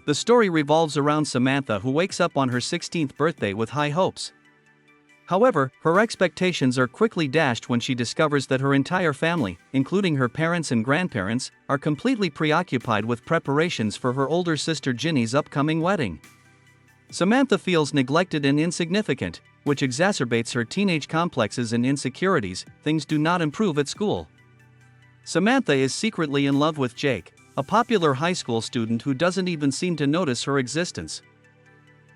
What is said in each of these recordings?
The story revolves around Samantha, who wakes up on her 16th birthday with high hopes. However, her expectations are quickly dashed when she discovers that her entire family, including her parents and grandparents, are completely preoccupied with preparations for her older sister Ginny's upcoming wedding. Samantha feels neglected and insignificant, which exacerbates her teenage complexes and insecurities. Things do not improve at school. Samantha is secretly in love with Jake, a popular high school student who doesn't even seem to notice her existence.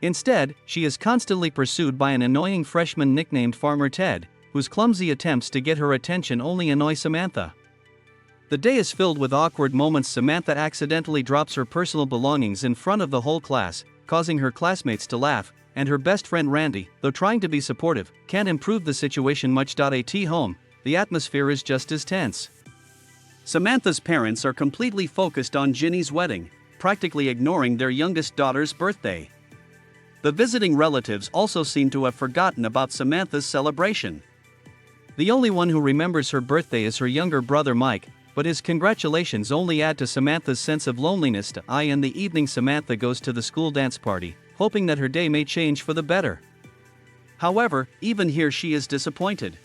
Instead, she is constantly pursued by an annoying freshman nicknamed Farmer Ted, whose clumsy attempts to get her attention only annoy Samantha. The day is filled with awkward moments. Samantha accidentally drops her personal belongings in front of the whole class, causing her classmates to laugh, and her best friend Randy, though trying to be supportive, can't improve the situation much. At home, the atmosphere is just as tense. Samantha's parents are completely focused on Ginny's wedding, practically ignoring their youngest daughter's birthday. The visiting relatives also seem to have forgotten about Samantha's celebration. The only one who remembers her birthday is her younger brother Mike, but his congratulations only add to Samantha's sense of loneliness. In the evening, Samantha goes to the school dance party, hoping that her day may change for the better. However, even here she is disappointed.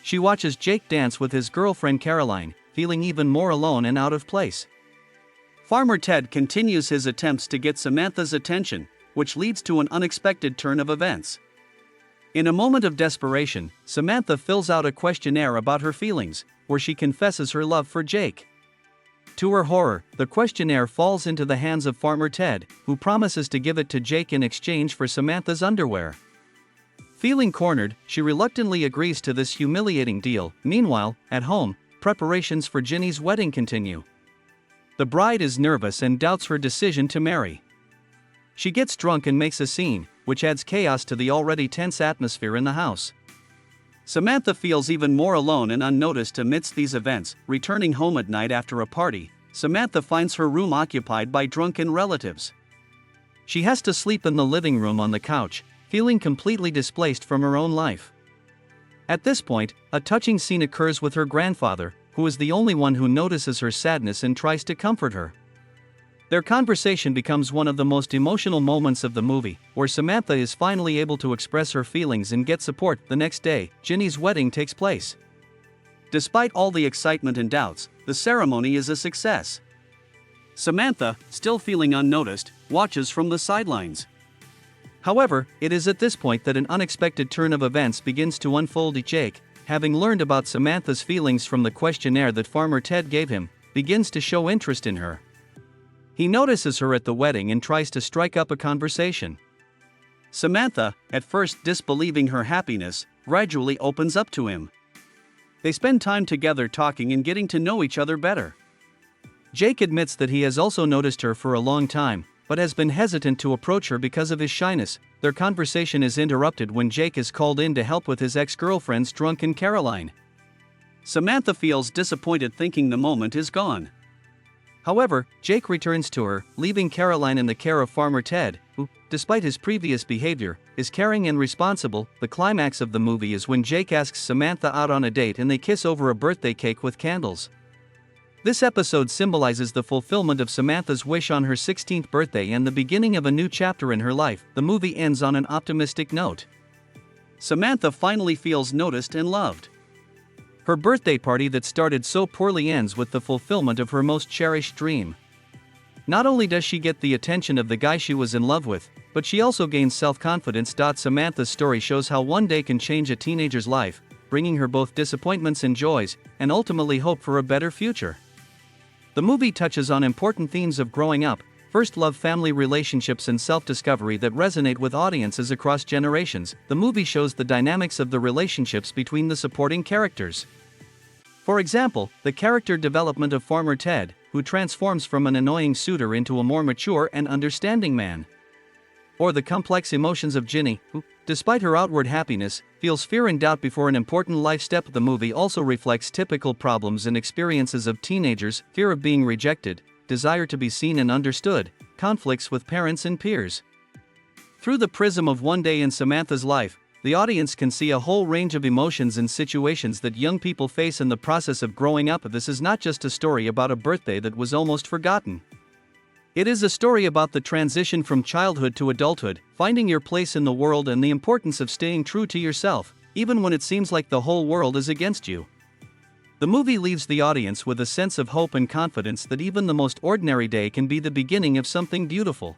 She watches Jake dance with his girlfriend Caroline, feeling even more alone and out of place. Farmer Ted continues his attempts to get Samantha's attention, which leads to an unexpected turn of events. In a moment of desperation, Samantha fills out a questionnaire about her feelings, where she confesses her love for Jake. To her horror, the questionnaire falls into the hands of Farmer Ted, who promises to give it to Jake in exchange for Samantha's underwear. Feeling cornered, she reluctantly agrees to this humiliating deal. Meanwhile, at home, preparations for Ginny's wedding continue. The bride is nervous and doubts her decision to marry. She gets drunk and makes a scene, which adds chaos to the already tense atmosphere in the house. Samantha feels even more alone and unnoticed amidst these events. Returning home at night after a party, Samantha finds her room occupied by drunken relatives. She has to sleep in the living room on the couch, feeling completely displaced from her own life. At this point, a touching scene occurs with her grandfather, who is the only one who notices her sadness and tries to comfort her. Their conversation becomes one of the most emotional moments of the movie, where Samantha is finally able to express her feelings and get support. The next day, Ginny's wedding takes place. Despite all the excitement and doubts, the ceremony is a success. Samantha, still feeling unnoticed, watches from the sidelines. However, it is at this point that an unexpected turn of events begins to unfold. Jake, having learned about Samantha's feelings from the questionnaire that Farmer Ted gave him, begins to show interest in her. He notices her at the wedding and tries to strike up a conversation. Samantha, at first disbelieving her happiness, gradually opens up to him. They spend time together talking and getting to know each other better. Jake admits that he has also noticed her for a long time, but has been hesitant to approach her because of his shyness. Their conversation is interrupted when Jake is called in to help with his ex-girlfriend's drunken Caroline. Samantha feels disappointed, thinking the moment is gone. However, Jake returns to her, leaving Caroline in the care of Farmer Ted, who, despite his previous behavior, is caring and responsible. The climax of the movie is when Jake asks Samantha out on a date and they kiss over a birthday cake with candles. This episode symbolizes the fulfillment of Samantha's wish on her 16th birthday and the beginning of a new chapter in her life. The movie ends on an optimistic note. Samantha finally feels noticed and loved. Her birthday party that started so poorly ends with the fulfillment of her most cherished dream. Not only does she get the attention of the guy she was in love with, but she also gains self-confidence. Samantha's story shows how one day can change a teenager's life, bringing her both disappointments and joys, and ultimately hope for a better future. The movie touches on important themes of growing up, first love, family relationships, and self-discovery that resonate with audiences across generations. The movie shows the dynamics of the relationships between the supporting characters. For example, the character development of Farmer Ted, who transforms from an annoying suitor into a more mature and understanding man. Or the complex emotions of Ginny, who, despite her outward happiness, feels fear and doubt before an important life step. The movie also reflects typical problems and experiences of teenagers: fear of being rejected, desire to be seen and understood, conflicts with parents and peers. Through the prism of one day in Samantha's life, the audience can see a whole range of emotions and situations that young people face in the process of growing up. This is not just a story about a birthday that was almost forgotten. It is a story about the transition from childhood to adulthood, finding your place in the world and the importance of staying true to yourself, even when it seems like the whole world is against you. The movie leaves the audience with a sense of hope and confidence that even the most ordinary day can be the beginning of something beautiful.